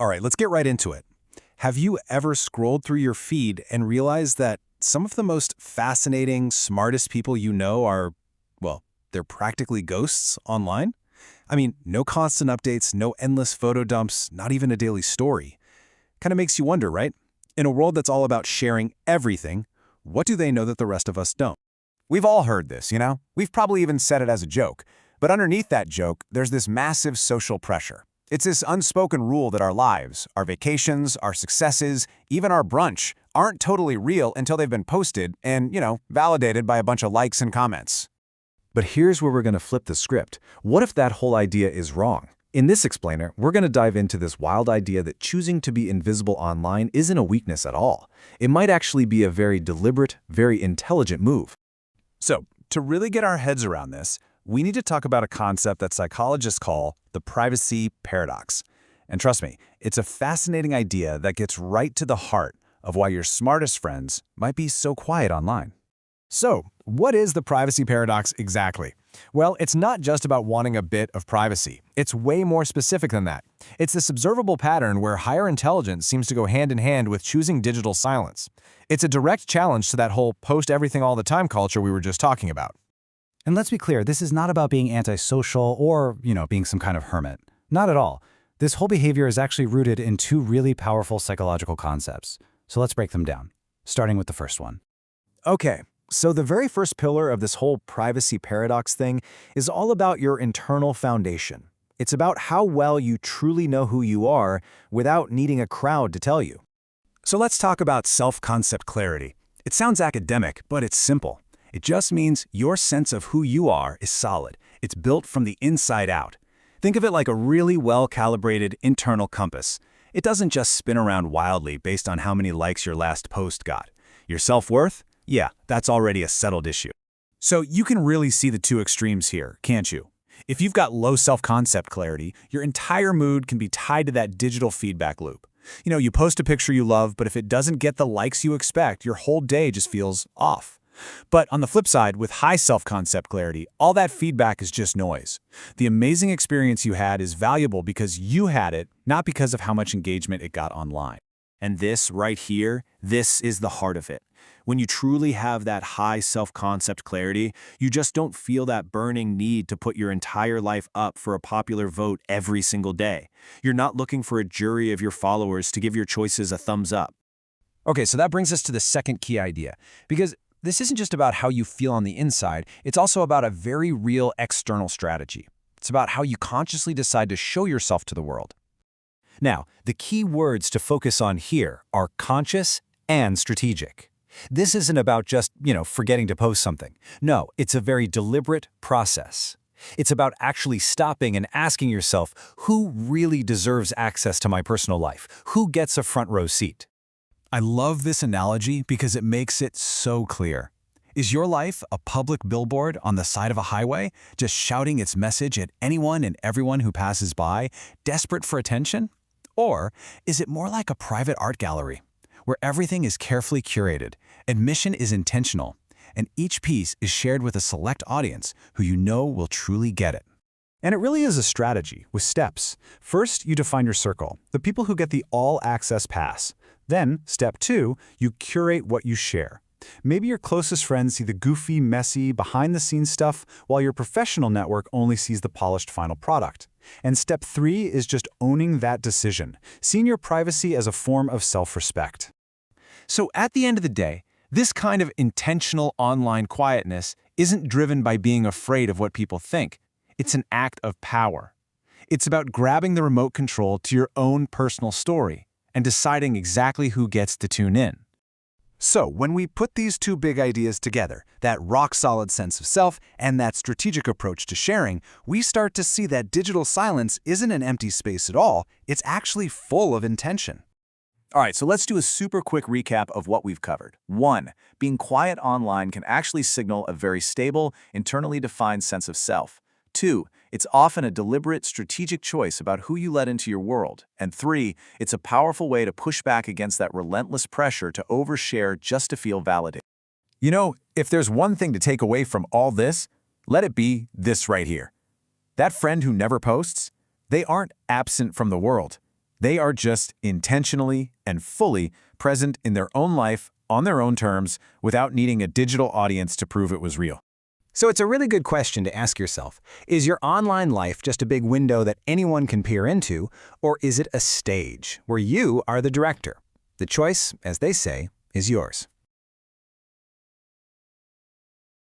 All right, let's get right into it. Have you ever scrolled through your feed and realized that some of the most fascinating, smartest people you know are, well, they're practically ghosts online? I mean, no constant updates, no endless photo dumps, not even a daily story. Kind of makes you wonder, right? In a world that's all about sharing everything, what do they know that the rest of us don't? We've all heard this, you know? We've probably even said it as a joke. But underneath that joke, there's this massive social pressure. It's this unspoken rule that our lives, our vacations, our successes, even our brunch, aren't totally real until they've been posted and, validated by a bunch of likes and comments. But here's where we're going to flip the script. What if that whole idea is wrong? In this explainer, we're going to dive into this wild idea that choosing to be invisible online isn't a weakness at all. It might actually be a very deliberate, very intelligent move. So, to really get our heads around this, we need to talk about a concept that psychologists call the privacy paradox. And trust me, it's a fascinating idea that gets right to the heart of why your smartest friends might be so quiet online. So, what is the privacy paradox exactly? Well, it's not just about wanting a bit of privacy. It's way more specific than that. It's this observable pattern where higher intelligence seems to go hand in hand with choosing digital silence. It's a direct challenge to that whole post everything all the time culture we were just talking about. And let's be clear, this is not about being antisocial or, being some kind of hermit. Not at all. This whole behavior is actually rooted in two really powerful psychological concepts. So let's break them down, starting with the first one. Okay, so the very first pillar of this whole privacy paradox thing is all about your internal foundation. It's about how well you truly know who you are without needing a crowd to tell you. So let's talk about self-concept clarity. It sounds academic, but it's simple. It just means your sense of who you are is solid. It's built from the inside out. Think of it like a really well-calibrated internal compass. It doesn't just spin around wildly based on how many likes your last post got. Your self-worth? Yeah, that's already a settled issue. So you can really see the two extremes here, can't you? If you've got low self-concept clarity, your entire mood can be tied to that digital feedback loop. You post a picture you love, but if it doesn't get the likes you expect, your whole day just feels off. But on the flip side, with high self-concept clarity, all that feedback is just noise. The amazing experience you had is valuable because you had it, not because of how much engagement it got online. And this right here, this is the heart of it. When you truly have that high self-concept clarity, you just don't feel that burning need to put your entire life up for a popular vote every single day. You're not looking for a jury of your followers to give your choices a thumbs up. Okay, so that brings us to the second key idea, because this isn't just about how you feel on the inside, it's also about a very real external strategy. It's about how you consciously decide to show yourself to the world. Now, the key words to focus on here are conscious and strategic. This isn't about just, forgetting to post something. No, it's a very deliberate process. It's about actually stopping and asking yourself, who really deserves access to my personal life? Who gets a front row seat? I love this analogy because it makes it so clear. Is your life a public billboard on the side of a highway, just shouting its message at anyone and everyone who passes by, desperate for attention? Or is it more like a private art gallery, where everything is carefully curated, admission is intentional, and each piece is shared with a select audience who you know will truly get it? And it really is a strategy with steps. First, you define your circle, the people who get the all-access pass. Then, step 2, you curate what you share. Maybe your closest friends see the goofy, messy, behind-the-scenes stuff, while your professional network only sees the polished final product. And step 3 is just owning that decision, seeing your privacy as a form of self-respect. So at the end of the day, this kind of intentional online quietness isn't driven by being afraid of what people think. It's an act of power. It's about grabbing the remote control to your own personal story and deciding exactly who gets to tune in. So when we put these two big ideas together, that rock-solid sense of self and that strategic approach to sharing, we start to see that digital silence isn't an empty space at all, it's actually full of intention. All right, so let's do a super quick recap of what we've covered. 1. Being quiet online can actually signal a very stable, internally defined sense of self. 2. It's often a deliberate, strategic choice about who you let into your world. And 3. It's a powerful way to push back against that relentless pressure to overshare just to feel validated. If there's one thing to take away from all this, let it be this right here. That friend who never posts, they aren't absent from the world. They are just intentionally and fully present in their own life, on their own terms, without needing a digital audience to prove it was real. So it's a really good question to ask yourself. Is your online life just a big window that anyone can peer into, or is it a stage where you are the director? The choice, as they say, is yours.